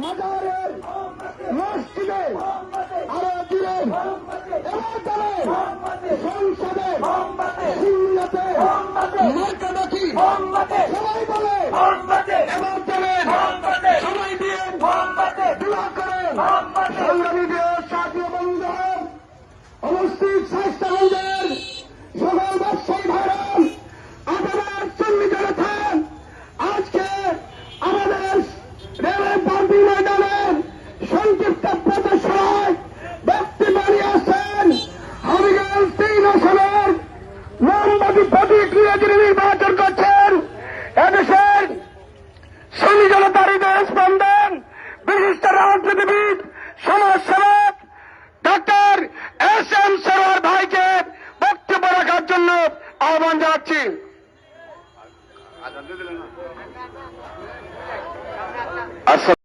মাজারের মসজিদে আরো দিলেন এবার সংসদে সিংহাতে মার্কাবাকি সবাই বলে এবার দেবেন সবাই দিয়ে দোয়া করেন। সংগ্রামী সাথী বন্ধুগণ, অবস্থিত স্বাস্থ্যগঞ্জের সকল ব্যবসায়ী ভাইরা, আপনার চল্লিশে থাকেন। আজকে আমাদের রেলের পার্টি ময়দানের সংক্ষিপ্ত প্রদর্শনায় বক্তব্য নিয়ে আসেন হবিগঞ্জ 3 আসনের মোমবাতি প্রতিক্রিয়া যিনি নির্বাচন করছেন এদেশের শ্রমিক জনতার হৃদয় স্পন্দন বিশিষ্ট রাজনীতিবিদ সমাজসেবক ডক্টর এস.এম. সরোয়ার ভাইকে বক্তব্য রাখার জন্য আহ্বান জানাচ্ছি।